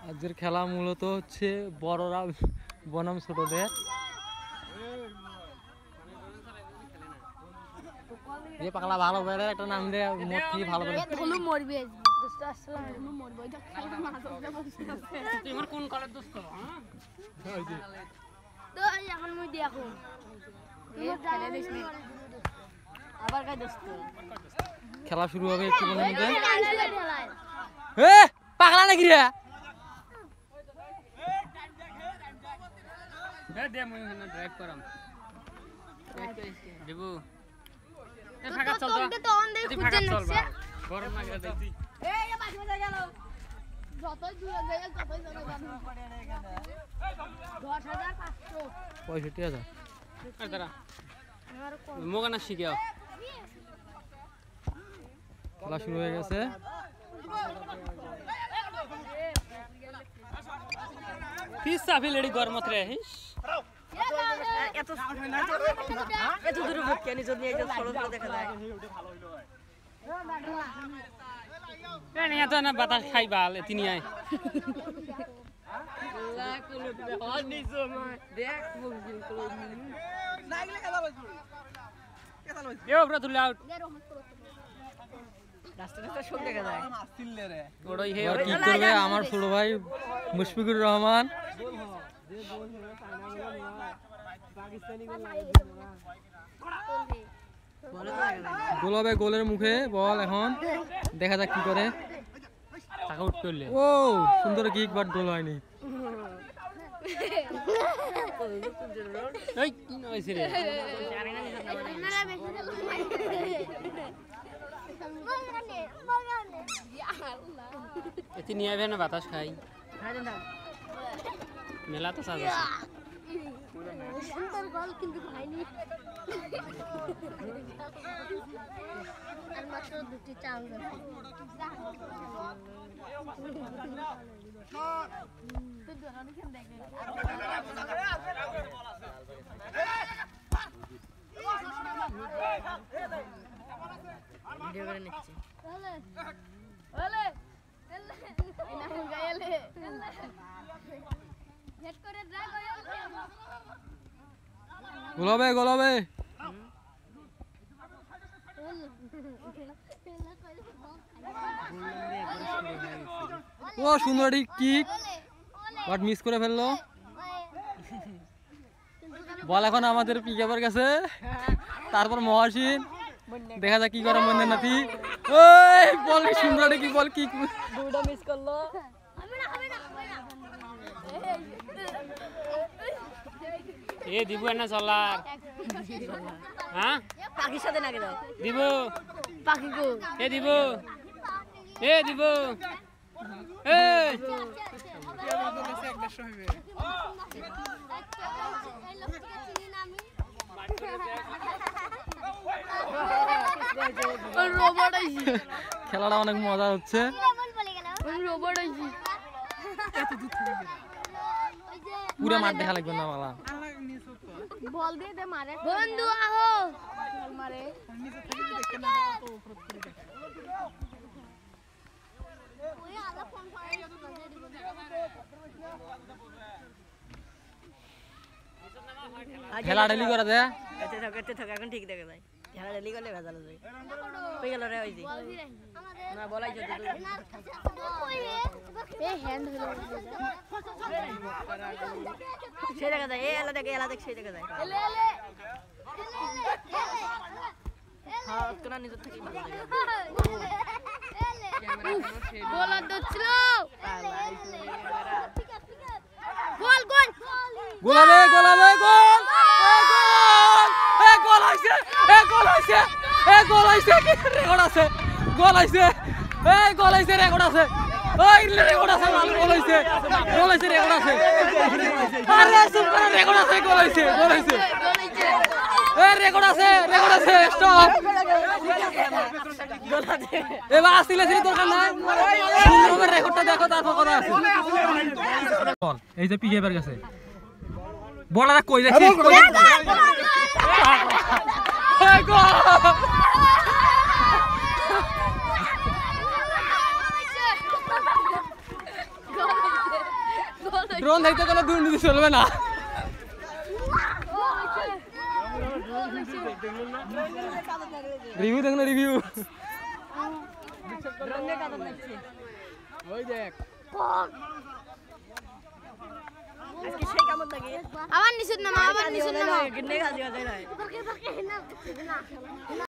আজকের খেলা মূলত হচ্ছে বড়রা বনাম ছোটদের। যে পাগলা ভালো করে একটা নাম দিয়ে মোট থেকে ভালো করে হলু মরবে দোস্ত আসসালাম হলু মরবে এটা খেলা মাছ হবে বলছিস তোমার কোন কলেজ দোস্ত হ্যাঁ ওই যে তো এখন মই দেখো তুমি খেলে দিস নি আবার কাজ দোস্ত খেলা শুরু হবে একটু মধ্যে। এ পাগলা নাকি রে দে দে মই না ড্রাইভ করাম দেবু এ ফাঁকা চল তো অন দেই খুঁজে নাছে গরম লাগে দেখি এই এ বাকি মজা গেল যতই দূরে যাই ততই জানা জানি 10500 65,000 আর দাঁড়া মোগানা শিখাও খেলা শুরু হয়ে গেছে। পিসা ফিলেডি গরমত রে এত দূরে ভোট কেন যদি এই যে সড়ক দেখা যায় এনে এত না বাতাস খাইবা তিনি আই লা কোন হনি সময় দেখ মুগিন কোন নাইলে খেলা বলছু কেতা লইছ এ ওপরে তুলে আউট রাস্তাটা সব দেখা যায় আসিললে রে ওড়ই হে এবার কি করবে আমার ছোট ভাই মুশফিকুর রহমান। গোল হবে গোলের মুখে বল এখন দেখা যাক কি করে। টাকা আউট করলে ও সুন্দর কিক বাট গোল হয়নি। এই কি হইছে রে এতি নিয়ে আইবে না বাতাস খাই মেলা তো সাজ আছে সুন্দর গোল কিন্তু হয়নি আর মাত্র দুটি চান্স আছে তুই দোনো দেখেন দেখে ভিডিও করে নিচ্ছি ওলে ওলে এনা কোন গায়লে হেড করে ড্রাই গোল হবে গোল হবে। ও সুন্দর কিক বাট মিস করে ফেললো। বল এখন আমাদের পিকআপের কাছে, তারপর মহাসিন দেখা যাক কি করে মনে নাতি। ওই বল সুন্দর কি বল কি দুটো মিস করলো এ দিবু না চলার হ্যাঁ পাখির সাথে নাকি দাও দিবু পাখি গো এ দিবু এ দিবু এ রোবট আইছি খেলাটা অনেক মজা হচ্ছে। রোবট আইছি পুরো মাঠ দেখা লাগবে না মালা। বল দিয়ে দে মারে বন্ধু আহো বল মারে ওই আলা ফোন খেলা ঢেলি করে দে এতে থাক এখন ঠিক দেখা যায় খেলা ডেলি করলে ভেজাল যায় কই গেল রে ওই যে না বলাই যদি এ হ্যান্ড হলো সেই দেখা যায় এই এলা দেখ সেই দেখা যায় এলে এলে হ্যাঁ কোন নিজে থেকে ভালো লাগে গোল দছিল গোল গোল গোল হবে গোল হবে গোল এ গোল হইছে এ গোল হইছে এ গোল হইছে কি রেকর্ড আছে গোল হইছে এ গোল হইছে রেকর্ড আছে ওই রেকর্ড আছে ভালো গোল হইছে রেকর্ড আছে আরে সুপার রেকর্ড আছে গোল হইছে এ রেকর্ড আছে স্টপ এবার আসলে ছিল দরকার নাই সুন্দর রেকর্ডটা দেখো তারপর কথা আছে বল এই যে পিকের কাছে বলারা কই যাচ্ছে ড্রোন দেখতে কোনো দুর্নীতি চলবে না। রিভিউ দেখুন রিভিউ। ওই দেখ আবার নিচে নামা, আবার নিচে নামা।